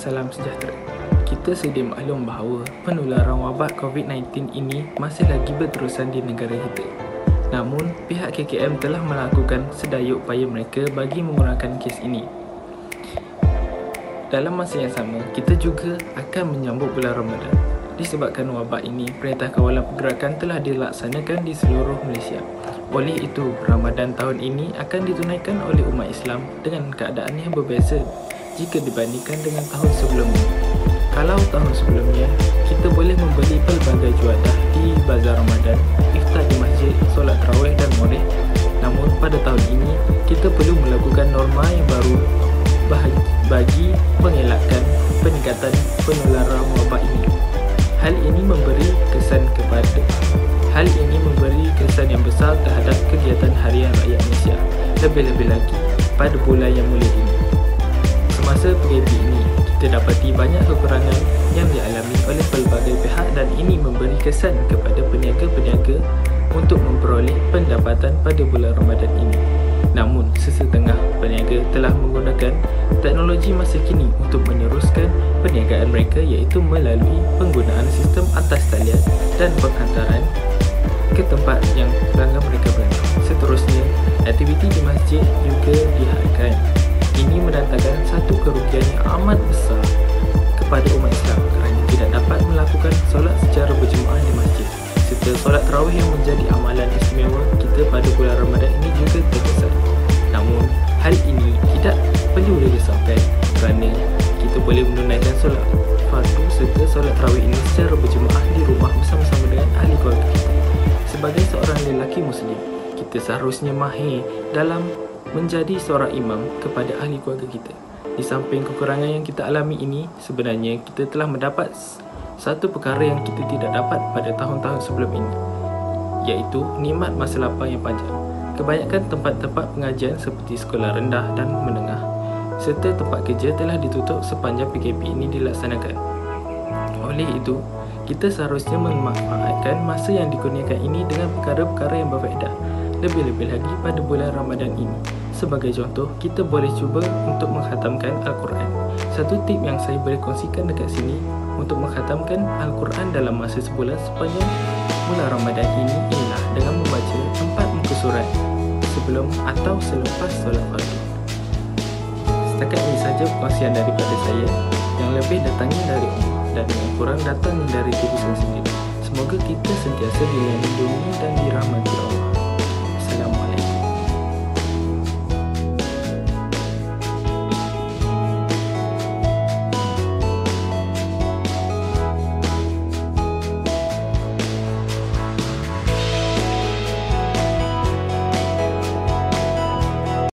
salam sejahtera. Kita sedia maklum bahawa penularan wabak COVID-19 ini masih lagi berterusan di negara kita. Namun, pihak KKM telah melakukan sedaya upaya mereka bagi mengurangkan kes ini. Dalam masa yang sama, kita juga akan menyambut bulan Ramadan. Disebabkan wabak ini, Perintah Kawalan Pergerakan telah dilaksanakan di seluruh Malaysia. Oleh itu, Ramadan tahun ini akan ditunaikan oleh umat Islam dengan keadaan yang berbeza jika dibandingkan dengan tahun sebelumnya. Kalau tahun sebelumnya, kita boleh membeli pelbagai juadah di bazar Ramadan, iftar di masjid, solat tarawih dan molek. Namun pada tahun ini, kita perlu melakukan norma yang baru bagi mengelakkan peningkatan penularan wabak ini. Hal ini memberi kesan yang besar terhadap kegiatan harian rakyat Malaysia, lebih-lebih lagi pada bulan yang mulia ini. Semasa PKP ini, kita dapati banyak kekurangan yang dialami oleh pelbagai pihak dan ini memberi kesan kepada peniaga-peniaga untuk memperoleh pendapatan pada bulan Ramadan ini. Namun, sesetengah peniaga telah menggunakan teknologi masa kini untuk meneruskan perniagaan mereka, iaitu melalui penggunaan sistem atas talian dan penghantaran ke tempat yang pelanggan mereka berada. Seterusnya, aktiviti di masjid juga dihadkan. Ini mendatangkan satu kerugian yang amat besar kepada umat Islam kerana tidak dapat melakukan solat secara berjemaah di masjid. Serta solat tarawih yang menjadi amalan istimewa kita pada bulan Ramadan ini juga terkesan. Namun, hal ini tidak perlu dirisaukan kerana kita boleh menunaikan solat fardu serta solat tarawih ini secara berjemaah di rumah bersama-sama dengan ahli keluarga kita. Sebagai seorang lelaki Muslim, kita seharusnya mahir dalam menjadi seorang imam kepada ahli keluarga kita. Di samping kekurangan yang kita alami ini, sebenarnya kita telah mendapat satu perkara yang kita tidak dapat pada tahun-tahun sebelum ini, iaitu nikmat masa lapang yang panjang. Kebanyakan tempat-tempat pengajian seperti sekolah rendah dan menengah serta tempat kerja telah ditutup sepanjang PKP ini dilaksanakan. Oleh itu, kita seharusnya memanfaatkan masa yang dikurniakan ini dengan perkara-perkara yang berfaedah. Lebih-lebih lagi pada bulan Ramadan ini. Sebagai contoh, kita boleh cuba untuk mengkhatamkan Al-Quran. Satu tip yang saya boleh kongsikan dekat sini untuk mengkhatamkan Al-Quran dalam masa sebulan sepanjang bulan Ramadan ini ialah dengan membaca 4 muka surat sebelum atau selepas solat fardu. Setakat ini saja perkongsian daripada saya, yang lebih datangnya dari Allah dan yang kurang datangnya dari diri saya sendiri. Semoga kita sentiasa dilindungi dan dirahmati Allah.